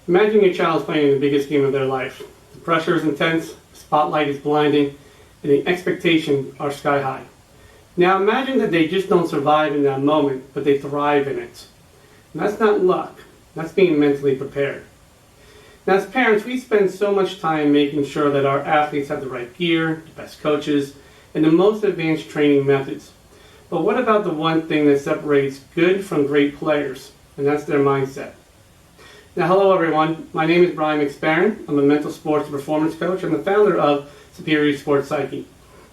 Imagine your child is playing the biggest game of their life. The pressure is intense, the spotlight is blinding, and the expectations are sky high. Now imagine that they just don't survive in that moment, but they thrive in it. And that's not luck, that's being mentally prepared. Now as parents, we spend so much time making sure that our athletes have the right gear, the best coaches, and the most advanced training methods. But what about the one thing that separates good from great players? And that's their mindset. Now, hello everyone. My name is Brian McSparron. I'm a mental sports and performance coach. I'm the founder of Superior Sports Psyche.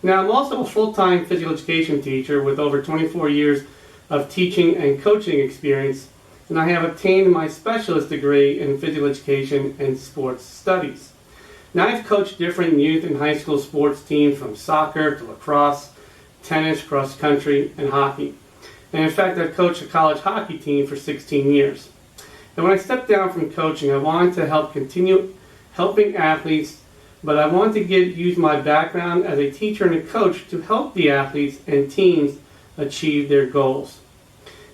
Now, I'm also a full-time physical education teacher with over 24 years of teaching and coaching experience, and I have obtained my specialist degree in physical education and sports studies. Now, I've coached different youth and high school sports teams from soccer to lacrosse, tennis, cross country, and hockey. And in fact, I've coached a college hockey team for 16 years. And when I stepped down from coaching, I wanted to help continue helping athletes, but I wanted to use my background as a teacher and a coach to help the athletes and teams achieve their goals.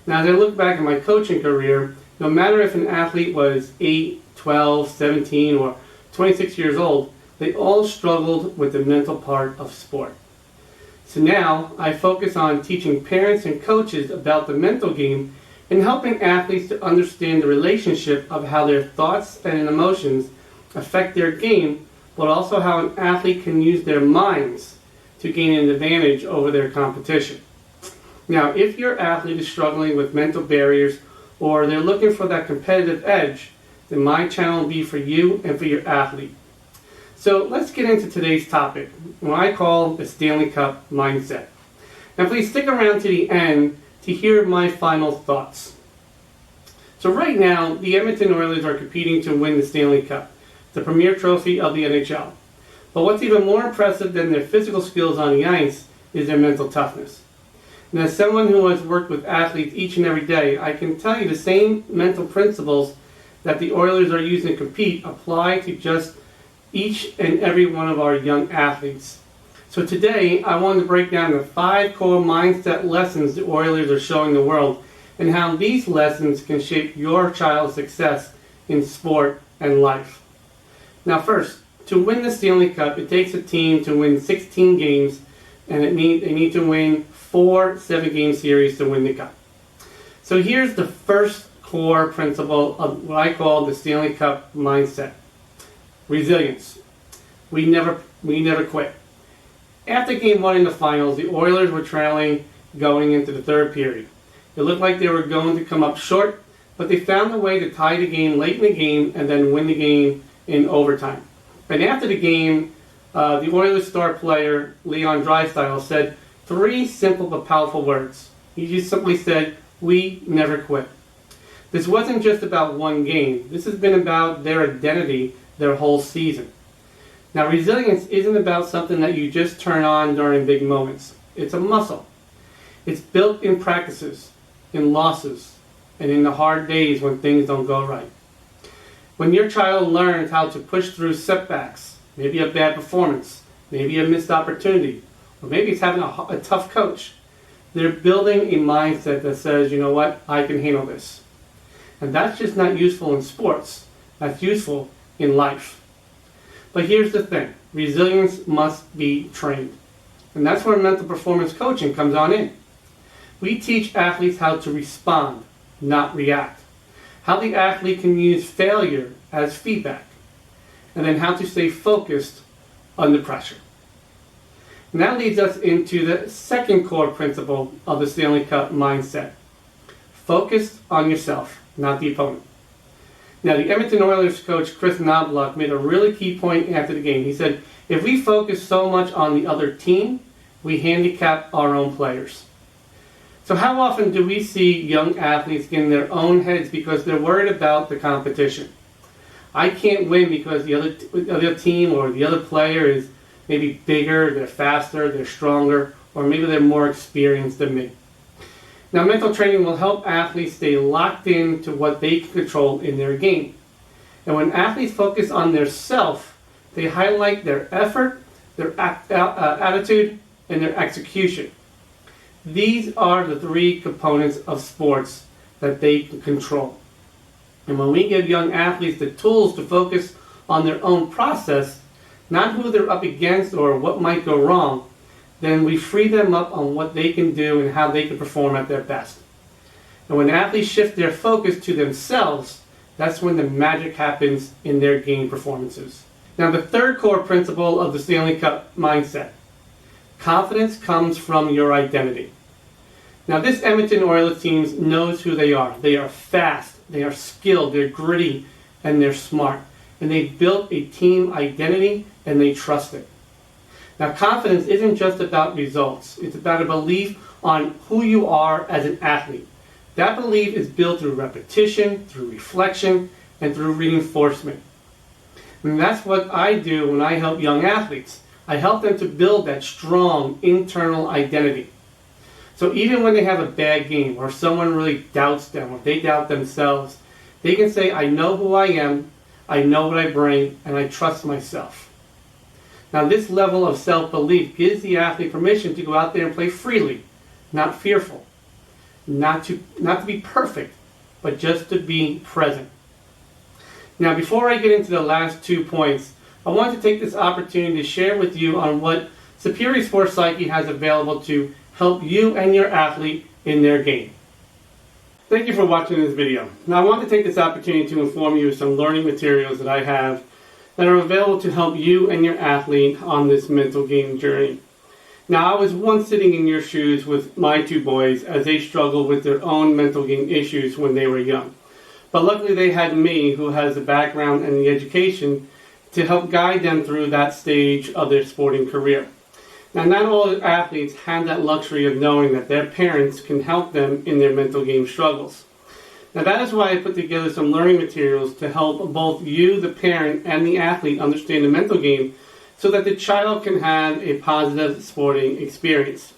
Now, as I look back at my coaching career, no matter if an athlete was 8, 12, 17, or 26 years old, they all struggled with the mental part of sport. So now, I focus on teaching parents and coaches about the mental game and helping athletes to understand the relationship of how their thoughts and emotions affect their game, but also how an athlete can use their minds to gain an advantage over their competition. Now, if your athlete is struggling with mental barriers or they're looking for that competitive edge, then my channel will be for you and for your athlete. So let's get into today's topic, what I call the Stanley Cup mindset. Now please stick around to the end to hear my final thoughts. So right now, the Edmonton Oilers are competing to win the Stanley Cup, the premier trophy of the NHL. But what's even more impressive than their physical skills on the ice is their mental toughness. And as someone who has worked with athletes each and every day, I can tell you the same mental principles that the Oilers are using to compete apply to just each and every one of our young athletes. So today, I wanted to break down the 5 core mindset lessons the Oilers are showing the world and how these lessons can shape your child's success in sport and life. Now first, to win the Stanley Cup, it takes a team to win 16 games, and they need to win 4 7-game series to win the Cup. So here's the first core principle of what I call the Stanley Cup mindset. Resilience. We never quit. After Game 1 in the finals, the Oilers were trailing going into the third period. It looked like they were going to come up short, but they found a way to tie the game late in the game and then win the game in overtime. And after the game, the Oilers star player, Leon Draisaitl, said 3 simple but powerful words. He just simply said, "We never quit." This wasn't just about one game. This has been about their identity their whole season. Now, resilience isn't about something that you just turn on during big moments. It's a muscle. It's built in practices, in losses, and in the hard days when things don't go right. When your child learns how to push through setbacks, maybe a bad performance, maybe a missed opportunity, or maybe it's having a tough coach, they're building a mindset that says, you know what, I can handle this. And that's just not useful in sports. That's useful in life. But here's the thing, resilience must be trained. And that's where mental performance coaching comes on in. We teach athletes how to respond, not react. How the athlete can use failure as feedback. And then how to stay focused under pressure. And that leads us into the second core principle of the Stanley Cup mindset. Focus on yourself, not the opponent. Now, the Edmonton Oilers coach Chris Knobloch made a really key point after the game. He said, if we focus so much on the other team, we handicap our own players. So how often do we see young athletes get in their own heads because they're worried about the competition? I can't win because the other team or the other player is maybe bigger, they're faster, they're stronger, or maybe they're more experienced than me. Now, mental training will help athletes stay locked in to what they can control in their game. And when athletes focus on their self, they highlight their effort, their attitude, and their execution. These are the 3 components of sports that they can control. And when we give young athletes the tools to focus on their own process, not who they're up against or what might go wrong, then we free them up on what they can do and how they can perform at their best. And when athletes shift their focus to themselves, that's when the magic happens in their game performances. Now, the third core principle of the Stanley Cup mindset: confidence comes from your identity. Now, this Edmonton Oilers team knows who they are. They are fast, they are skilled, they're gritty, and they're smart. And they built a team identity, and they trust it. Now, confidence isn't just about results. It's about a belief on who you are as an athlete. That belief is built through repetition, through reflection, and through reinforcement. And that's what I do when I help young athletes. I help them to build that strong internal identity. So even when they have a bad game, or someone really doubts them, or they doubt themselves, they can say, I know who I am, I know what I bring, and I trust myself. Now, this level of self-belief gives the athlete permission to go out there and play freely, not fearful, not to be perfect, but just to be present. Now, before I get into the last 2 points, I want to take this opportunity to share with you on what Superior Sports Psyche has available to help you and your athlete in their game. Thank you for watching this video. Now, I want to take this opportunity to inform you of some learning materials that I have that are available to help you and your athlete on this mental game journey. Now, I was once sitting in your shoes with my 2 boys as they struggled with their own mental game issues when they were young. But luckily they had me, who has the background and the education, to help guide them through that stage of their sporting career. Now, not all athletes have that luxury of knowing that their parents can help them in their mental game struggles. Now, that is why I put together some learning materials to help both you, the parent, and the athlete understand the mental game so that the child can have a positive sporting experience.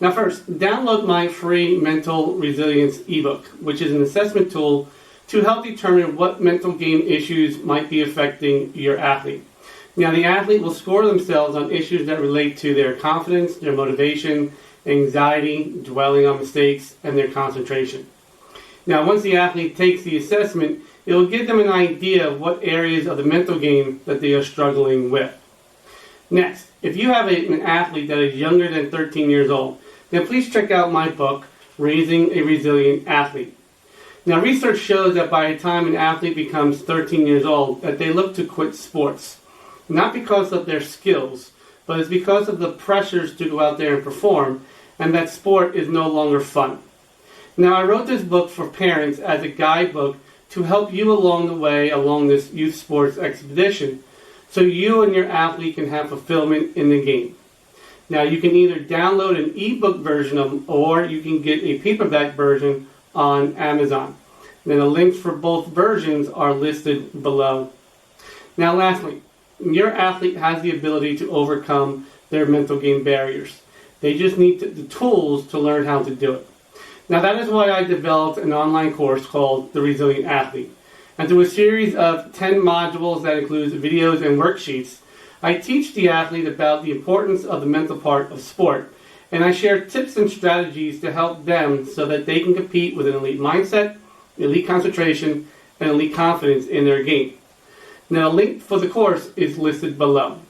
Now, first, download my free Mental Resilience ebook, which is an assessment tool to help determine what mental game issues might be affecting your athlete. Now, the athlete will score themselves on issues that relate to their confidence, their motivation, anxiety, dwelling on mistakes, and their concentration. Now, once the athlete takes the assessment, it will give them an idea of what areas of the mental game that they are struggling with. Next, if you have an athlete that is younger than 13 years old, then please check out my book, Raising a Resilient Athlete. Now, research shows that by the time an athlete becomes 13 years old, that they look to quit sports. Not because of their skills, but it's because of the pressures to go out there and perform, and that sport is no longer fun. Now, I wrote this book for parents as a guidebook to help you along the way along this youth sports expedition, so you and your athlete can have fulfillment in the game. Now, you can either download an ebook version of them, or you can get a paperback version on Amazon. Then the links for both versions are listed below. Now, lastly, your athlete has the ability to overcome their mental game barriers. They just need the tools to learn how to do it. Now, that is why I developed an online course called The Resilient Athlete. And through a series of 10 modules that includes videos and worksheets, I teach the athlete about the importance of the mental part of sport. And I share tips and strategies to help them so that they can compete with an elite mindset, elite concentration, and elite confidence in their game. Now, a link for the course is listed below.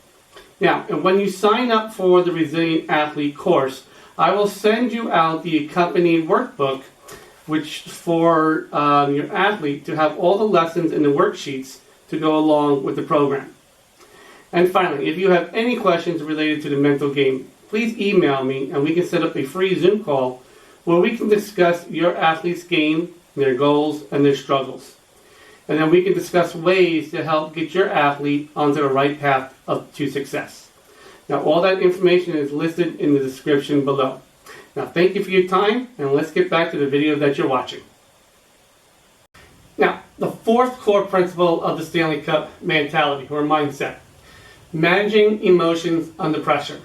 Now, and when you sign up for the Resilient Athlete course, I will send you out the accompanying workbook, which for your athlete to have all the lessons and the worksheets to go along with the program. And finally, if you have any questions related to the mental game, please email me and we can set up a free Zoom call where we can discuss your athlete's game, their goals, and their struggles. And then we can discuss ways to help get your athlete onto the right path to success. Now, all that information is listed in the description below. Now, thank you for your time, and let's get back to the video that you're watching. Now, the fourth core principle of the Stanley Cup mentality, or mindset: managing emotions under pressure.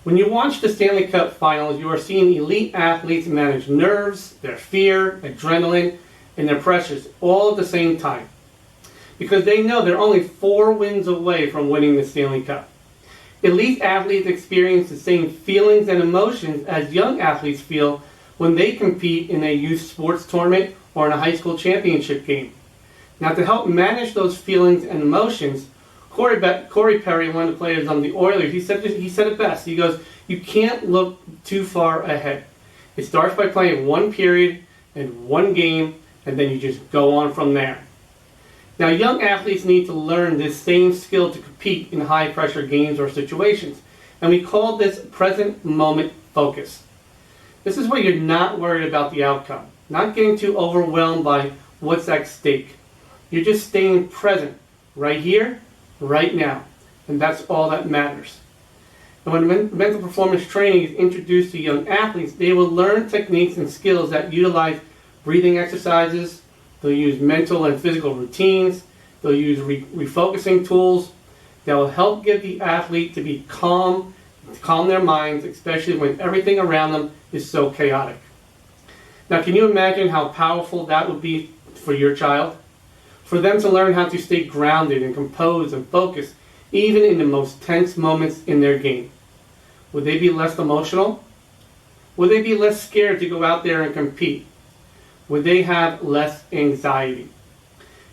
When you watch the Stanley Cup finals, you are seeing elite athletes manage nerves, their fear, adrenaline, and their pressures all at the same time, because they know they're only 4 wins away from winning the Stanley Cup. Elite athletes experience the same feelings and emotions as young athletes feel when they compete in a youth sports tournament or in a high school championship game. Now, to help manage those feelings and emotions, Corey Perry, one of the players on the Oilers, he said it best. He goes, "You can't look too far ahead. It starts by playing one period and one game, and then you just go on from there." Now, young athletes need to learn this same skill to compete in high-pressure games or situations, and we call this present moment focus. This is where you're not worried about the outcome, not getting too overwhelmed by what's at stake. You're just staying present, right here, right now, and that's all that matters. And when mental performance training is introduced to young athletes, they will learn techniques and skills that utilize breathing exercises. They'll use mental and physical routines. They'll use refocusing tools that will help get the athlete to be calm their minds, especially when everything around them is so chaotic. Now, can you imagine how powerful that would be for your child? For them to learn how to stay grounded and composed and focused, even in the most tense moments in their game. Would they be less emotional? Would they be less scared to go out there and compete? Would they have less anxiety?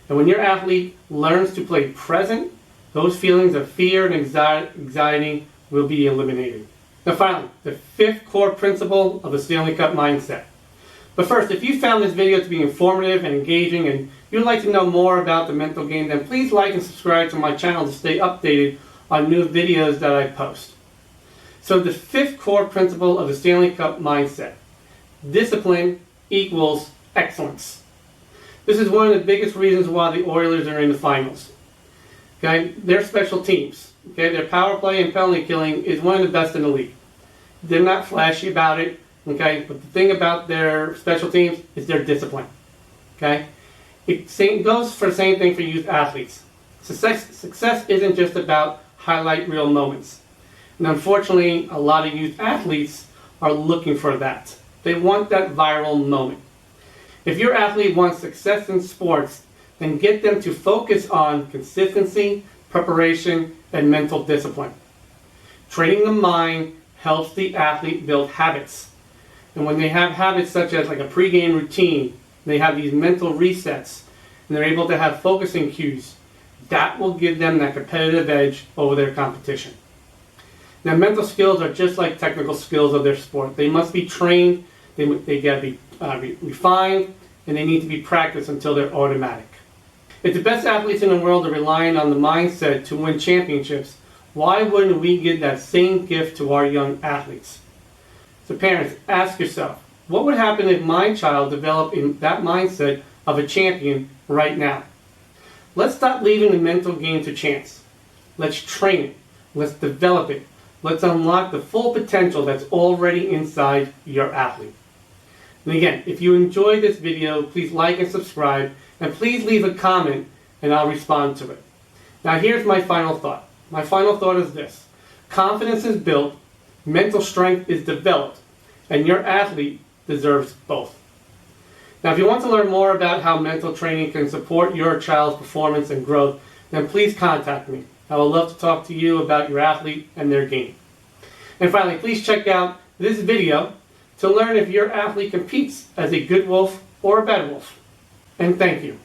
And when your athlete learns to play present, those feelings of fear and anxiety will be eliminated. Now finally, the fifth core principle of the Stanley Cup mindset. But first, if you found this video to be informative and engaging and you'd like to know more about the mental game, then please like and subscribe to my channel to stay updated on new videos that I post. So the fifth core principle of the Stanley Cup mindset: discipline equals excellence. This is one of the biggest reasons why the Oilers are in the finals. Okay, their special teams, okay, their power play and penalty killing is one of the best in the league. They're not flashy about it, okay, but the thing about their special teams is their discipline. Okay, it goes for the same thing for youth athletes. Success isn't just about highlight reel moments. And unfortunately, a lot of youth athletes are looking for that. They want that viral moment. If your athlete wants success in sports, then get them to focus on consistency, preparation, and mental discipline. Training the mind helps the athlete build habits. And when they have habits such as like a pregame routine, they have these mental resets, and they're able to have focusing cues, that will give them that competitive edge over their competition. Now, mental skills are just like technical skills of their sport. They must be trained, they got to be refined, and they need to be practiced until they're automatic. If the best athletes in the world are relying on the mindset to win championships, why wouldn't we give that same gift to our young athletes? So parents, ask yourself, what would happen if my child developed in that mindset of a champion right now? Let's stop leaving the mental game to chance. Let's train it. Let's develop it. Let's unlock the full potential that's already inside your athlete. And again, if you enjoyed this video, please like and subscribe, and please leave a comment and I'll respond to it. Now here's my final thought. My final thought is this: confidence is built, mental strength is developed, and your athlete deserves both. Now if you want to learn more about how mental training can support your child's performance and growth, then please contact me. I would love to talk to you about your athlete and their game. And finally, please check out this video to learn if your athlete competes as a good wolf or a bad wolf. And thank you.